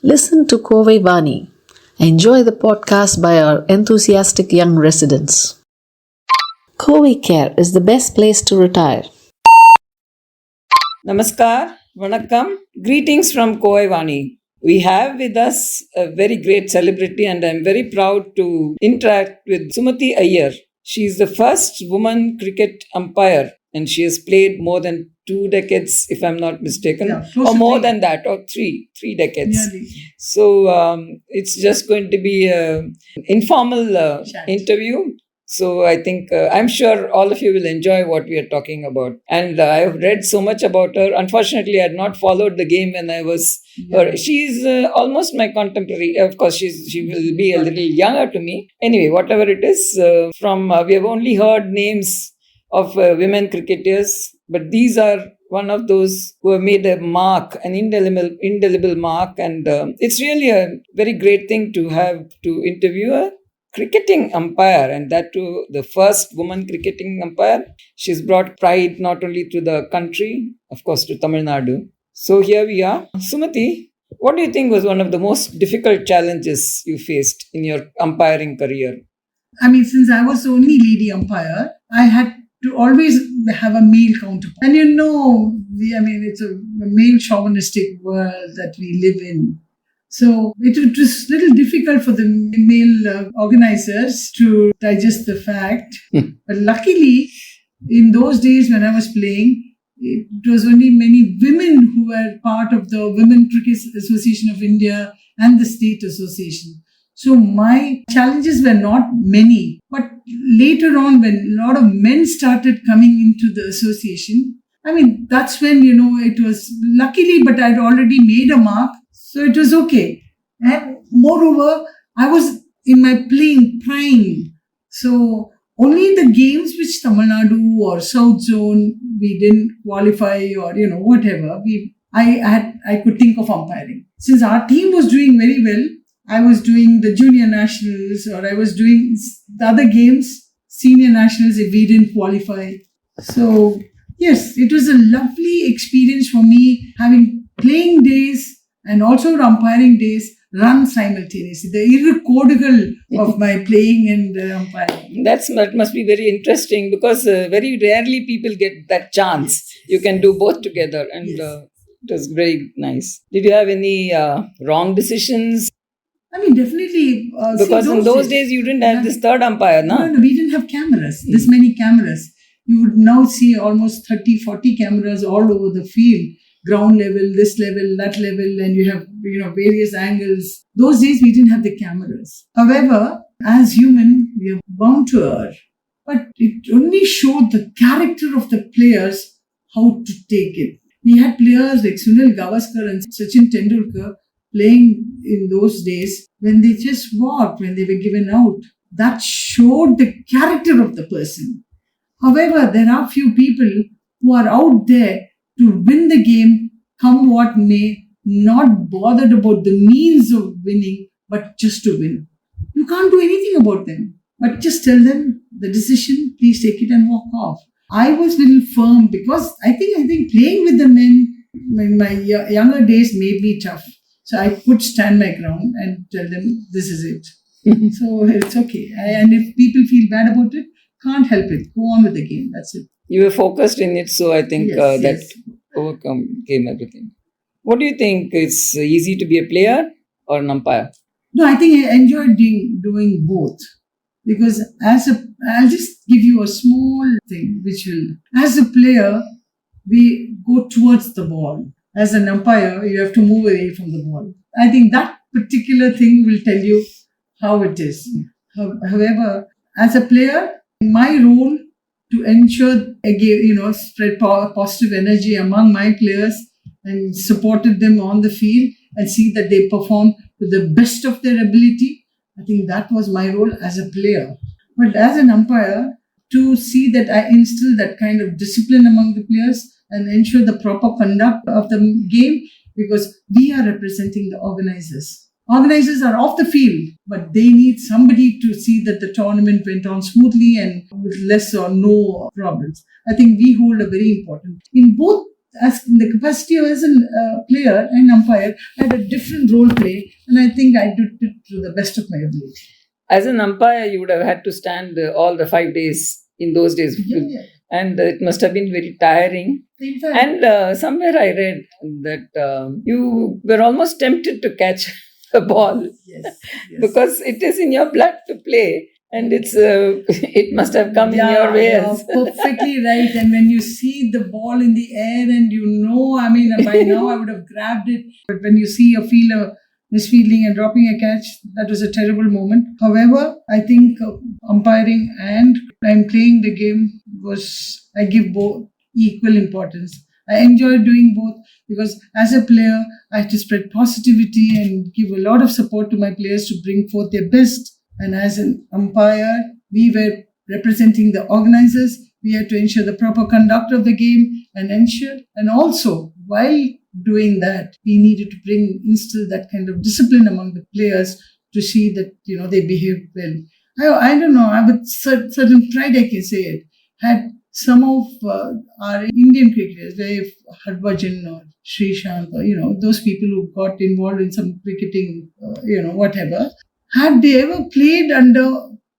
Listen to Kovai Vani. Enjoy the podcast by our enthusiastic young residents. Kovai Care is the best place to retire. Namaskar, Vanakkam. Greetings from Kovai Vani. We have with us a very great celebrity, and I'm very proud to interact with Sumathi Iyer. She is the first woman cricket umpire, and she has played more than 2 decades, if I'm not mistaken, or more than that, or three decades. Nearly. So it's just going to be an informal interview. So I think, I'm sure all of you will enjoy what we are talking about. And I have read so much about her. Unfortunately, I had not followed the game when I was her. She's almost my contemporary. Of course, she will be a little younger to me. Anyway, whatever it is, we have only heard names of women cricketers, but these are one of those who have made a mark, an indelible mark. And it's really a very great thing to have to interview her cricketing umpire, and that too the first woman cricketing umpire. She's brought pride not only to the country, of course to Tamil Nadu. So here we are. Sumathi, what do you think was one of the most difficult challenges you faced in your umpiring career? I mean, since I was the only lady umpire, I had to always have a male counterpart. And it's a male chauvinistic world that we live in. So it was a little difficult for the male organizers to digest the fact. But luckily, in those days when I was playing, it was only many women who were part of the Women Cricket Association of India and the State Association. So my challenges were not many. But later on, when a lot of men started coming into the association, that's when, it was luckily, but I'd already made a mark. So it was okay. And moreover, I was in my playing prime. So only the games which Tamil Nadu or South Zone, we didn't qualify or, whatever, I could think of umpiring. Since our team was doing very well, I was doing the junior nationals, or I was doing the other games, senior nationals if we didn't qualify. So yes, it was a lovely experience for me, having playing days and also umpiring days run simultaneously. The irrecordable of my playing and umpiring. That must be very interesting, because very rarely people get that chance. You can do both together, and it was very nice. Did you have any wrong decisions? Definitely. Because in those days you didn't have this third umpire, no? No, we didn't have cameras. This many cameras. You would now see almost 30, 40 cameras all over the field. Ground level, this level, that level, and you have, various angles. Those days we didn't have the cameras. However, as human, we are bound to err. But it only showed the character of the players, how to take it. We had players like Sunil Gavaskar and Sachin Tendulkar playing in those days when they just walked, when they were given out. That showed the character of the person. However, there are few people who are out there to win the game, come what may, not bothered about the means of winning, but just to win. You can't do anything about them, but just tell them the decision, please take it and walk off. I was a little firm because I think playing with the men in my younger days made me tough. So I could stand my ground and tell them, this is it. So it's okay. And if people feel bad about it, can't help it. Go on with the game. That's it. You were focused in it, so I think that overcame everything. What do you think? It's easy to be a player or an umpire? No, I think I enjoyed doing both. Because I'll just give you a small thing, as a player, we go towards the ball. As an umpire, you have to move away from the ball. I think that particular thing will tell you how it is. However, as a player, my role to ensure spread positive energy among my players and supported them on the field and see that they perform to the best of their ability. I think that was my role as a player. But as an umpire, to see that I instill that kind of discipline among the players and ensure the proper conduct of the game, because we are representing the organizers. Organizers are off the field, but they need somebody to see that the tournament went on smoothly and with less or no problems. I think we hold a very important in both as in the capacity as a player and umpire. I had a different role play, and I think I did it to the best of my ability. As an umpire, you would have had to stand all the 5 days in those days. Yeah. And it must have been very tiring. And somewhere I read that you were almost tempted to catch the ball. Yes. Because it is in your blood to play. And it must have come in your veins. Perfectly right. And when you see the ball in the air and by now I would have grabbed it. But when you see or feel a misfielding and dropping a catch, that was a terrible moment. However, I think umpiring and I'm playing the game I give both equal importance. I enjoy doing both because as a player, I have to spread positivity and give a lot of support to my players to bring forth their best. And as an umpire, we were representing the organizers. We had to ensure the proper conduct of the game and also while doing that, we needed to instill that kind of discipline among the players to see that, they behaved well. I don't know, I would certain pride I can say it, had some of our Indian cricketers, like Harbhajan or Srishant, or, those people who got involved in some cricketing, whatever, had they ever played under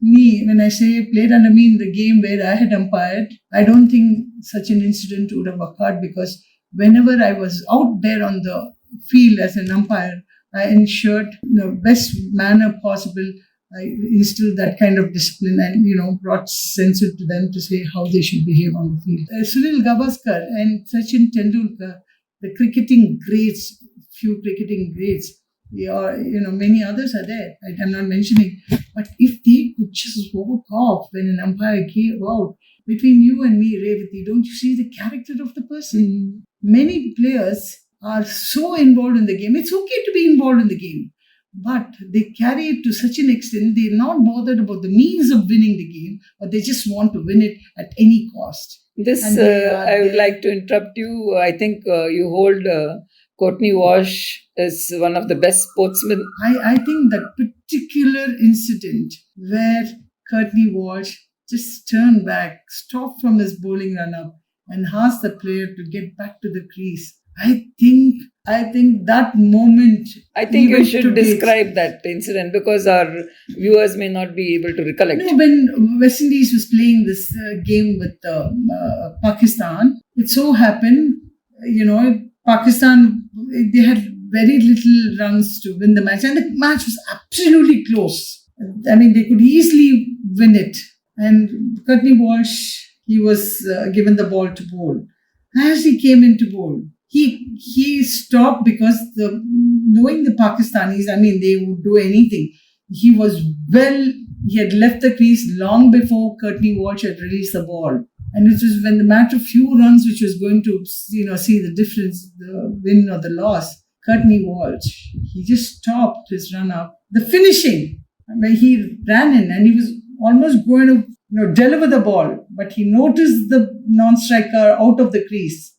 me, when I say played under me in the game where I had umpired, I don't think such an incident would have occurred because whenever I was out there on the field as an umpire, I ensured the best manner possible. I instilled that kind of discipline and, brought sense to them to say how they should behave on the field. Sunil Gavaskar and Sachin Tendulkar, the cricketing greats, few cricketing greats, many others are there. I'm not mentioning. But if they could just walk off when an umpire came out, between you and me, Revathi, don't you see the character of the person? Many players are so involved in the game. It's okay to be involved in the game. But they carry it to such an extent, they're not bothered about the means of winning the game, but they just want to win it at any cost. I would like to interrupt you. I think you hold Courtney Walsh as one of the best sportsmen. I think that particular incident where Courtney Walsh just turned back, stopped from his bowling run-up and asked the player to get back to the crease. I think that moment. I think you should describe that incident because our viewers may not be able to recollect. No, when West Indies was playing this game with Pakistan, it so happened, Pakistan, they had very little runs to win the match, and the match was absolutely close. They could easily win it. And Courtney Walsh, he was given the ball to bowl. As he came into bowl, he stopped because knowing the Pakistanis, they would do anything. He had left the crease long before Courtney Walsh had released the ball. And it was when the matter of few runs which was going to, see the difference, the win or the loss, Courtney Walsh, he just stopped his run-up. The finishing, where he ran in and he was almost going to deliver the ball, but he noticed the non-striker out of the crease.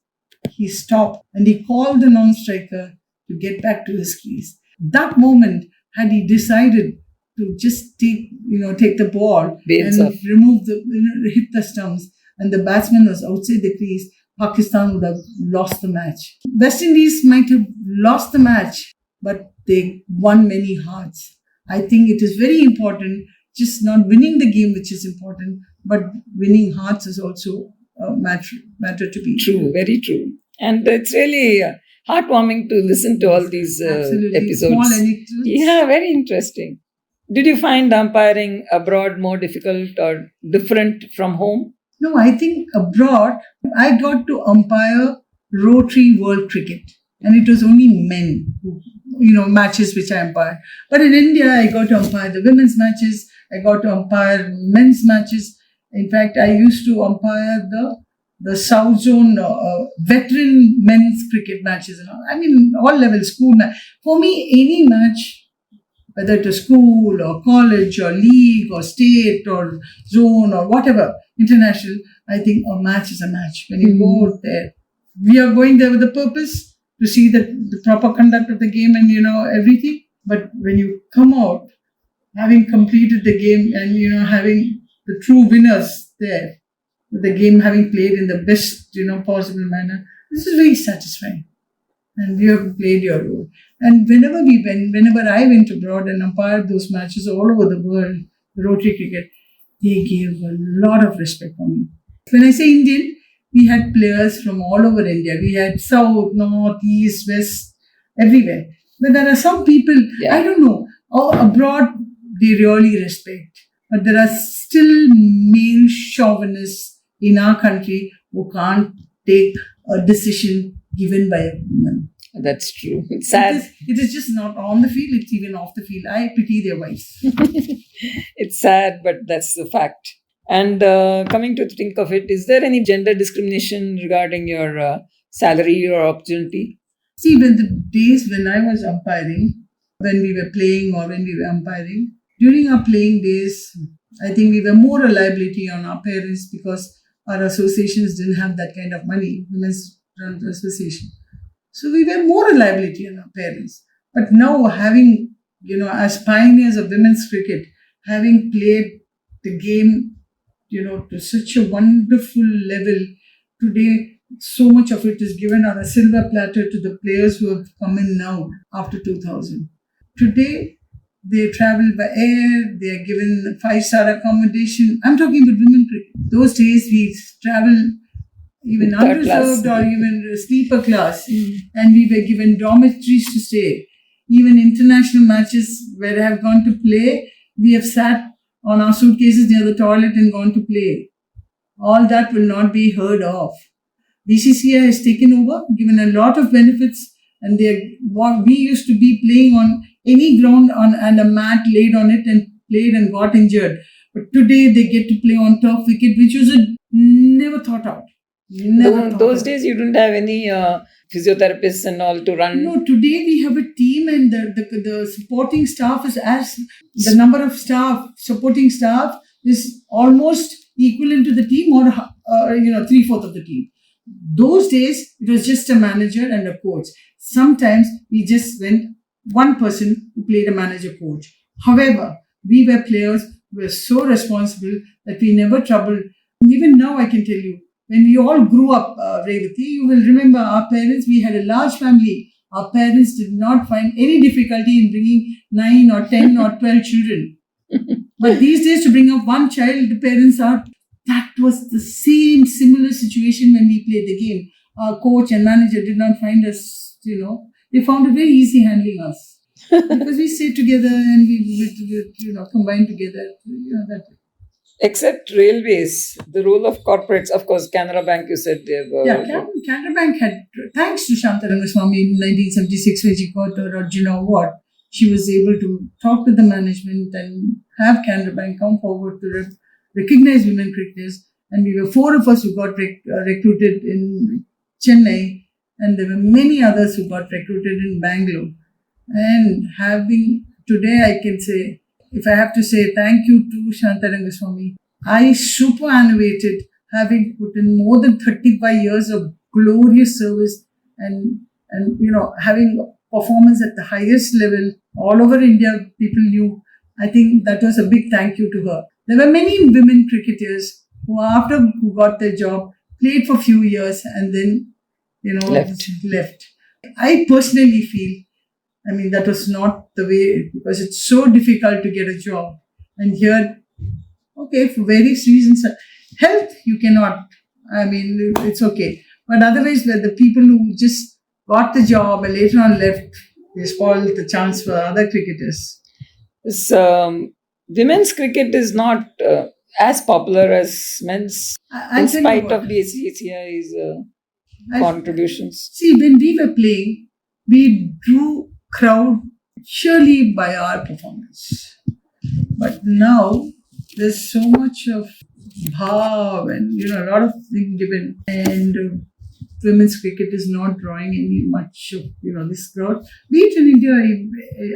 He stopped and he called the non-striker to get back to his crease. That moment, had he decided to just take the ball and remove hit the stumps, and the batsman was outside the crease, Pakistan would have lost the match. West Indies might have lost the match, but they won many hearts. I think it is very important, just not winning the game, which is important, but winning hearts is also a matter to be. True, very true. And it's really heartwarming to listen to all these episodes. Small anecdotes. Yeah, very interesting. Did you find umpiring abroad more difficult or different from home? No, I think abroad, I got to umpire Rotary World Cricket. And it was only men who, matches which I umpired. But in India, I got to umpire the women's matches. I got to umpire men's matches. In fact, I used to umpire the South Zone veteran men's cricket matches. All levels, school match. For me, any match, whether it was school or college or league or state or zone or whatever, international, I think a match is a match. When you go there, we are going there with a purpose to see the proper conduct of the game and, everything. But when you come out, having completed the game and having the true winners there, the game having played in the best possible manner, this is very satisfying. And you have played your role. And whenever I went abroad and umpired those matches all over the world, the Rotary cricket, they gave a lot of respect for me. When I say Indian, we had players from all over India. We had South, North, East, West, everywhere. But there are some people, I don't know, abroad they really respect. But there are still male chauvinists in our country who can't take a decision given by a woman. That's true. It's sad. It is just not on the field, it's even off the field. I pity their wives. It's sad, but that's the fact. And coming to think of it, is there any gender discrimination regarding your salary or opportunity? See, when the days when I was umpiring, when we were playing or when we were umpiring, during our playing days, I think we were more a liability on our parents because our associations didn't have that kind of money, Women's Run Association. So we were more a liability on our parents. But now having, as pioneers of women's cricket, having played the game, to such a wonderful level, today so much of it is given on a silver platter to the players who have come in now after 2000. Today, they travel by air, they are given 5-star accommodation. I'm talking about women cricket. Those days we travel even unreserved or even sleeper class, and we were given dormitories to stay. Even international matches where I have gone to play, we have sat on our suitcases near the toilet and gone to play. All that will not be heard of. BCCI has taken over, given a lot of benefits, and we used to be playing on any ground and a mat laid on it and played and got injured. But today they get to play on turf wicket, which was never thought out. Those days you didn't have any physiotherapists and all to run. No, today we have a team, and the supporting staff is the number of supporting staff is almost equivalent to the team, or 3/4 of the team. Those days it was just a manager and a coach. Sometimes we just went one person who played a manager coach. However, we were players who were so responsible that we never troubled. Even now I can tell you, when we all grew up, Revathi, you will remember our parents, we had a large family. Our parents did not find any difficulty in bringing 9 or 10 or 12 children. But these days, to bring up one child, the parents that was the similar situation when we played the game. Our coach and manager did not find us, they found it very easy handling us. Because we stayed together and we combined together, that. Except railways, the role of corporates, of course, Canara Bank, you said they were. Canara Bank had, thanks to Shanta Rangaswamy in 1976 when she got her Arjuna Award, she was able to talk to the management and have Canara Bank come forward to recognize women cricketers. And we were 4 of us who got recruited in Chennai, and there were many others who got recruited in Bangalore. And today I can say, if I have to say thank you to Shanta Rangaswamy, I superannuated, having put in more than 35 years of glorious service and having performance at the highest level all over India. People knew. I think that was a big thank you to her. There were many women cricketers who got their job, played for a few years and then left. I personally feel, that was not the way, because it's so difficult to get a job. And here, for various reasons, health, you cannot, it's okay. But otherwise, the people who just got the job and later on left, they spoiled the chance for other cricketers. This women's cricket is not as popular as men's, in spite of BCCI's contributions. See, when we were playing, we drew crowd surely by our performance. But now there's so much of bhav and a lot of things given, and women's cricket is not drawing any much of this crowd, be it in India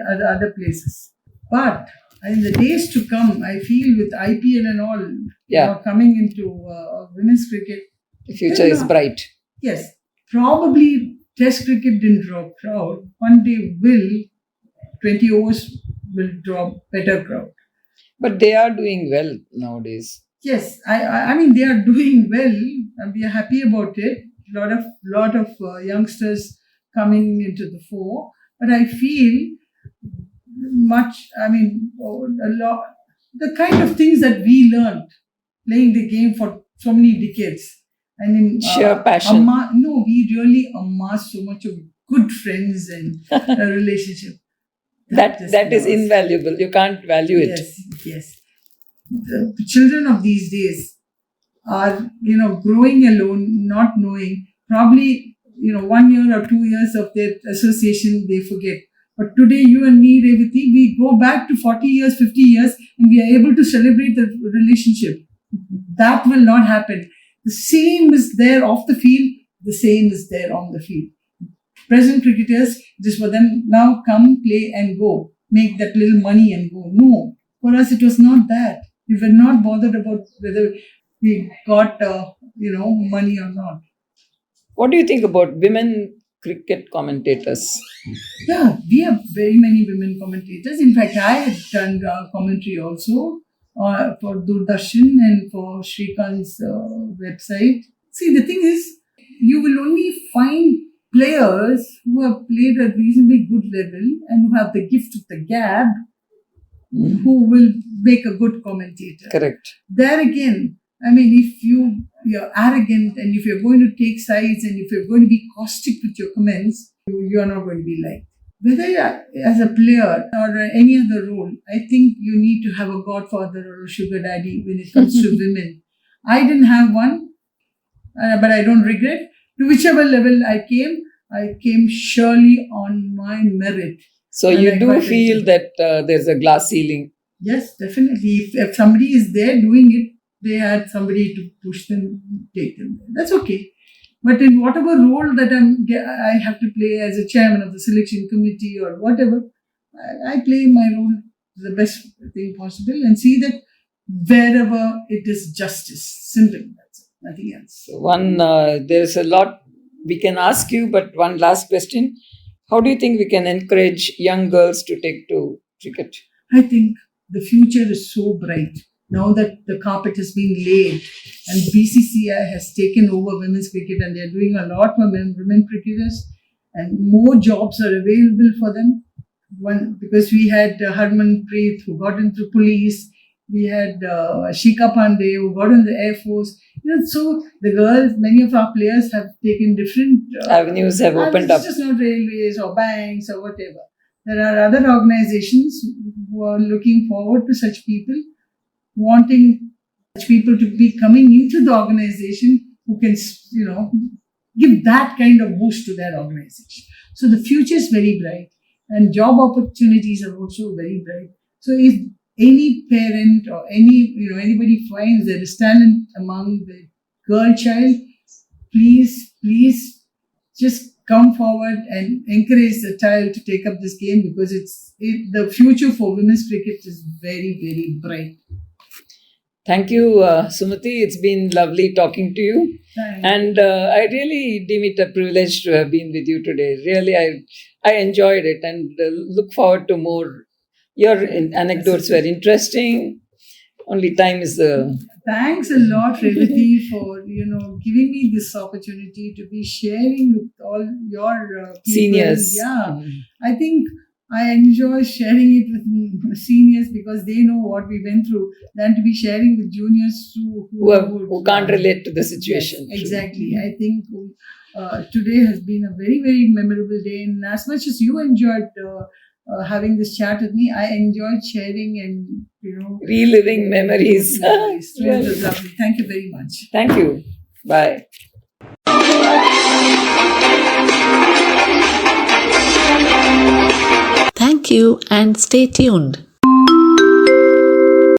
or other places. But in the days to come, I feel with IPL and all coming into women's cricket, the future is bright. Yes, probably Test cricket didn't draw crowd. One day will 20 overs will draw better crowd. But they are doing well nowadays. Yes, I mean they are doing well, and we are happy about it. Lot of youngsters coming into the fore, but I feel much. I mean, a lot the kind of things that we learned playing the game for so many decades. I mean, Sheer passion. We really amassed so much of good friends and a relationship. That is invaluable. You can't value it. Yes. The children of these days are, growing alone, not knowing. Probably, 1 year or 2 years of their association, they forget. But today, you and me, Revathi, we go back to 40 years, 50 years, and we are able to celebrate the relationship. That will not happen. The same is there off the field, the same is there on the field. Present cricketers, just for them, now come, play and go. Make that little money and go. No, for us it was not that. We were not bothered about whether we got, money or not. What do you think about women cricket commentators? Yeah, we have very many women commentators. In fact, I have done commentary also for Doordarshan and for Shrikant's website. See, the thing is, you will only find players who have played at reasonably good level and who have the gift of the gab, who will make a good commentator. Correct. There again, I mean, if you're arrogant and if you're going to take sides and if you're going to be caustic with your comments, you're not going to be liked. Whether as a player or any other role, I think you need to have a godfather or a sugar daddy when it comes to women. I didn't have one, but I don't regret. To whichever level I came surely on my merit. So you do feel that there's a glass ceiling? Yes, definitely. If somebody is there doing it, they had somebody to push them, take them. That's okay. But in whatever role that I have to play as a chairman of the selection committee or whatever, I play my role the best thing possible and see that wherever it is justice. Simple. That's it. Nothing else. So there's a lot we can ask you, but one last question. How do you think we can encourage young girls to take to cricket? I think the future is so bright. Now that the carpet has been laid and BCCI has taken over women's cricket and they're doing a lot for women cricketers and more jobs are available for them. Because we had Harmanpreet who got into police, we had Shika Pandey who got in the Air Force. So the girls, many of our players have taken different avenues have opened up. It's just not railways or banks or whatever. There are other organizations who are looking forward to such people, wanting such people to be coming into the organization who can, give that kind of boost to their organization. So the future is very bright and job opportunities are also very bright. So if any parent or anybody finds there is talent among the girl child, please just come forward and encourage the child to take up this game because the future for women's cricket is very, very bright. Thank you, Sumathi. It's been lovely talking to you. Thanks. And I really deem it a privilege to have been with you today. Really, I enjoyed it and look forward to more. Your anecdotes were interesting. Only time is the... Thanks a lot, Revathi, for giving me this opportunity to be sharing with all your people. Seniors. Yeah, I think I enjoy sharing it with seniors because they know what we went through than to be sharing with juniors who can't relate to the situation. Yes, exactly. I think today has been a very, very memorable day, and as much as you enjoyed having this chat with me, I enjoyed sharing and reliving memories. It was lovely. Thank you very much. Thank you. Bye. Thank you and stay tuned.